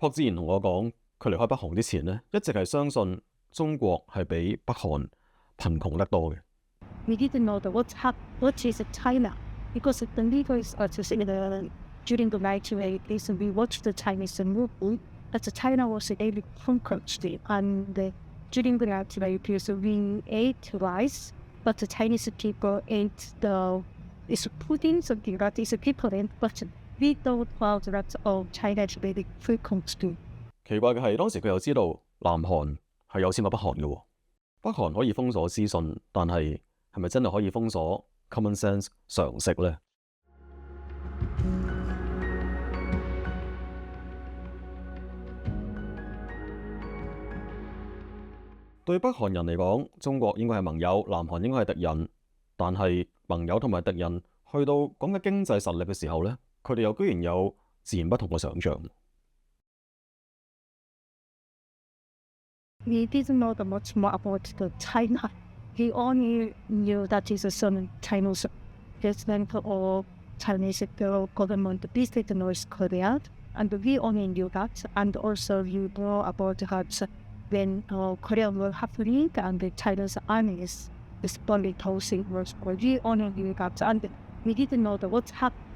朴志賢同我講，佢離開北韓之前呢，一直係相信中國係比北韓貧窮得多嘅。We didn't know what is China because the leaders during the 1980s we watched the Chinese movie that China was a very poor country and during the 1980s we ate rice but the Chinese people ate it's pudding something that is different but we don't know that China is very poor country. 奇怪嘅係當時佢又知道南韓係有錢過北韓嘅喎。北韓可以封鎖資訊，但係咪真係可以封鎖 common sense 常識呢？對北韓人嚟講，中國應該係盟友，南韓應該係敵人。但係盟友同埋敵人去到講嘅經濟實力嘅時候呢，佢哋又居然有自然不同嘅想像。We didn't know much more about China. We only knew that it's some Chinese president or Chinese government visited North Korea, and we only knew that. And also we know about that when Korean War happening and the Chinese armies responded to North Korea. We only knew that, and we didn't know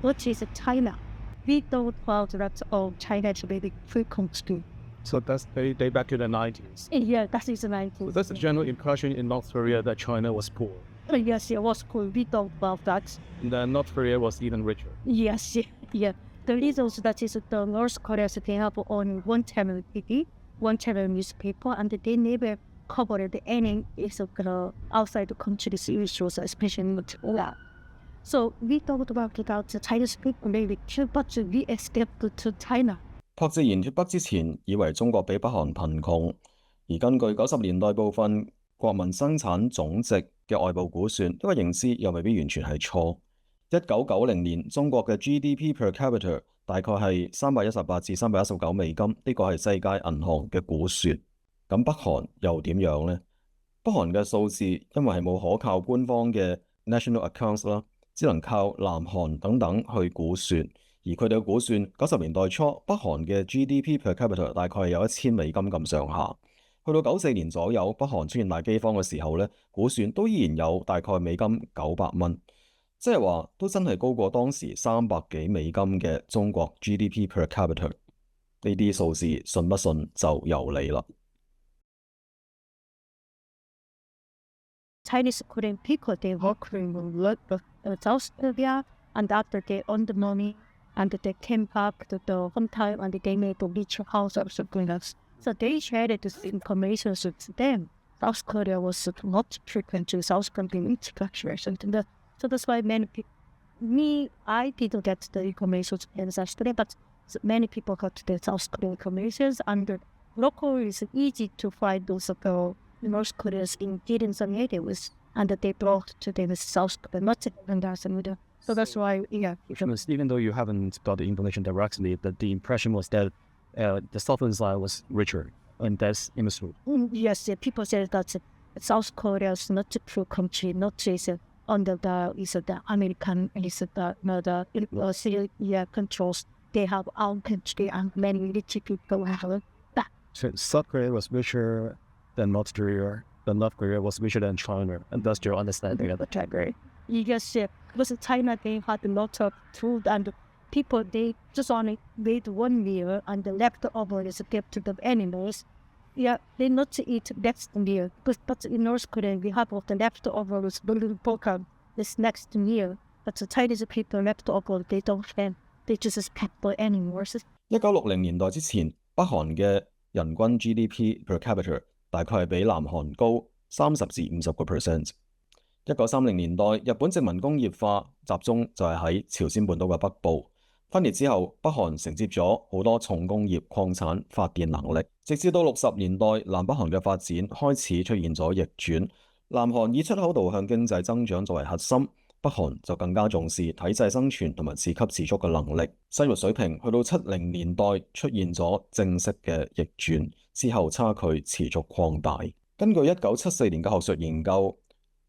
what is China. We don't know that China is very free country. So that's day back to the 90s. Yeah, that is the 90s. So that's the general impression in North Korea that China was poor. Yes, it was cool. We thought about that. And then North Korea was even richer. Yes, yeah. The reason that is the North Korea, they have only one channel TV, one channel newspaper, and they never covered any outside the country's issues, especially not that. So we thought about the Chinese people maybe too, but we escaped to China. 朴志賢脫北之前，以為中國比北韓貧窮，而根據90年代部分國民生產總值嘅外部估算，呢個認知又未必完全係錯。1990年中國嘅 GDP per capita 大概係318至319美金，呢個係世界銀行嘅估算。咁北韓又點樣呢？北韓嘅數字因為係冇可靠官方嘅 national accounts 啦，只能靠南韓等等去估算。而佢哋嘅估算，90年代初北韓嘅 GDP per capita 大概係有1000美金咁上下。去到94年左右，北韓出現大饑荒嘅時候呢，估算都依然有大概美金900蚊，即係話都真係高過當時300幾美金嘅中國 GDP per capita。呢啲數字信不信就由你啦。Chinese Korean people, they work in South Korea, and after they earn the money,and they came back to the hometown and they made a rich house or something else. So they shared this information with them. South Korea was not frequent to South Korean infrastructure or something. So that's why many people, I didn't get the information in South Korea, but many people got the South Korean information, and locally it's easy to find those North Koreans in some areas, and they brought to them South Korea, not even that. So that's why, yeah. Even though you haven't got the information directly, the impression was that the southern side was richer, and that's immature. Yes, people say that South Korea is not a poor country, not under the American controls. They have our country, and many rich people have that. So South Korea was richer than North Korea, then North Korea was richer than China, and that's your understanding of the category. Yes, because China, they had a lot of food, and people, they just only made one meal, and the leftover is kept to the animals. Yeah, they not eat next meal, but in North Korea, we have the leftovers, this next meal. But the Chinese people leftover, they don't have, they just keep the animals. 1960年代之前，北韓嘅人均 GDP per capita 大概係比南韓高30至50%。1930年代，日本殖民工業化集中就係喺朝鮮半島嘅北部。分裂之後，北韓承接咗好多重工業、礦產、發電能力。直至到60年代，南北韓嘅發展開始出現咗逆轉。南韓以出口導向經濟增長作為核心，北韓就更加重視體制生存同埋自給自足嘅能力。生活水平去到70年代出現咗正式嘅逆轉，之後差距持續擴大。根據1974年嘅學術研究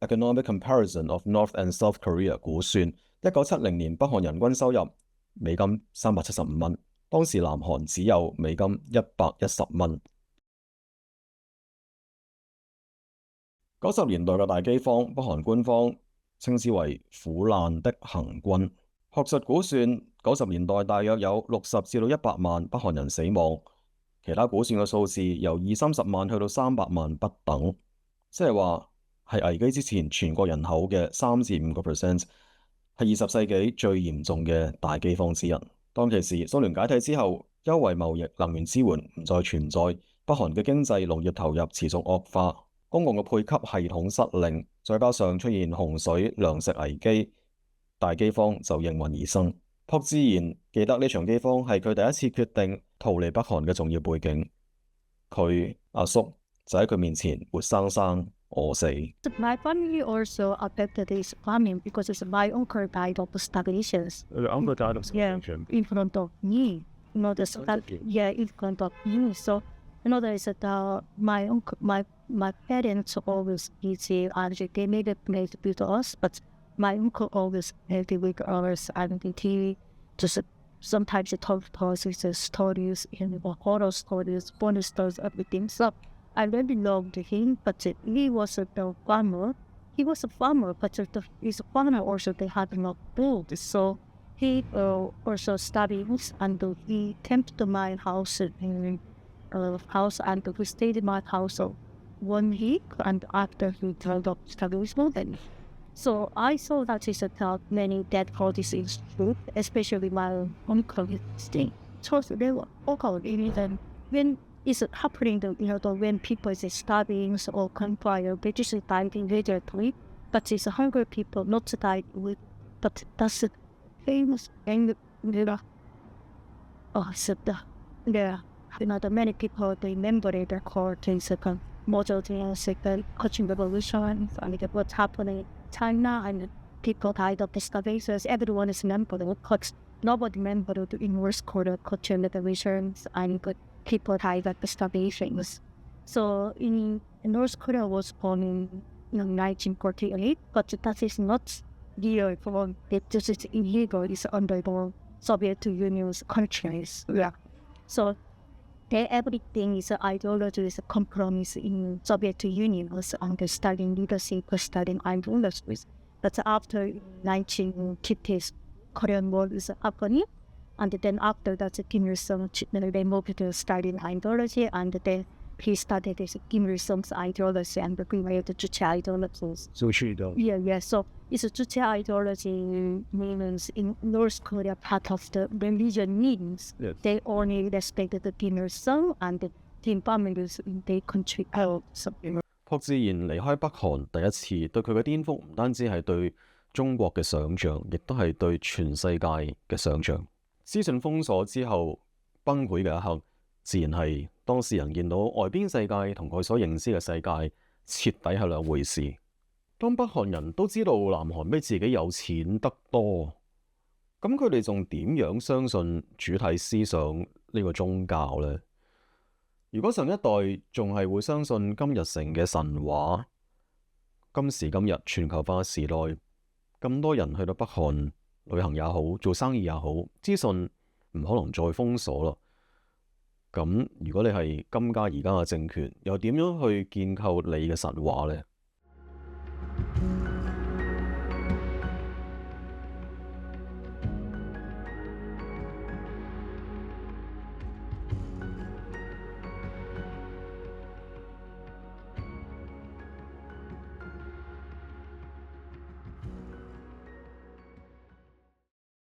Economic Comparison of North and South Korea 估算，1970年北韓人均收入美金375蚊，當時南韓只有美金110蚊。90年代嘅大饑荒，北韓官方稱之為苦難的行軍。學術估算，90年代大約有60至到100萬北韓人死亡，其他估算嘅數字由20-30萬去到300萬不等，即係話係危機之前全國人口嘅3至5%，係20世紀最嚴重嘅大饑荒之一。當其時蘇聯解體之後，優惠貿易、能源支援唔再存在，北韓嘅經濟農業投入持續惡化，公共嘅配給系統失靈，再加上出現洪水、糧食危機，大饑荒就應運而生。朴智賢記得呢場饑荒係佢第一次決定逃離北韓嘅重要背景，佢阿叔就喺佢面前活生生餓死。My family also affected this famine because my uncle died of starvation. The uncle died of starvation. In front of me. In front of me. So, there is my uncle, my parents always busy and they made a place with us, but my uncle always healthy with us and he just sometimes he told us his stories, horror stories, funny stories, everything. So I really loved him, but he was a farmer. He was a farmer, but he's a farmer also they had enough food. So he also studied and he came to my house and we stayed in my house 1 week and after he turned up starvation. So I saw that he had many dead bodies in the street, especially my uncle staying. So they were all even when it's happening, when people is starving or campfire, they just died immediately. But it's hungry people not died with, but that's the famous thing. Many people they remember their court in second model second Korean revolution and what's happening in China and people died of starvation. Everyone is remembering, but nobody remembered the North Korea Korean revolutions and people died of starvation. So in North Korea was born in 1948, but that is not real for it. This is illegal. It's under the Soviet Union's countries. Yeah. So everything is ideology is a compromise in Soviet Union was under Stalin leadership, Stalin ideologies. But after 1950s, Korean War is happening, and then after that, Kim Il-sung they moved to Stalin ideology, and then he started this Kim Il-sung's ideology and created the Juche ideologies. So she does. Yeah. So it's a Juche ideology means in North Korea part of the religion means they only respected the Kim Il-sung and the Kim families they contribute something. 朴智賢離開北韓第一次對佢嘅顛覆唔單止係對中國嘅想像，亦都係對全世界嘅想像。資訊封鎖之後崩潰嘅一刻，自然係當事人見到外邊世界同佢所認知嘅世界徹底係兩回事。當北韓人都知道南韓比自己有錢得多，咁佢哋仲點樣相信主體思想呢個宗教呢？如果上一代仲係會相信金日成嘅神話，今時今日全球化時代，咁多人去到北韓旅行也好，做生意也好，資訊唔可能再封鎖啦。咁如果你係金家而家嘅政權，又點樣去建構你嘅神話呢？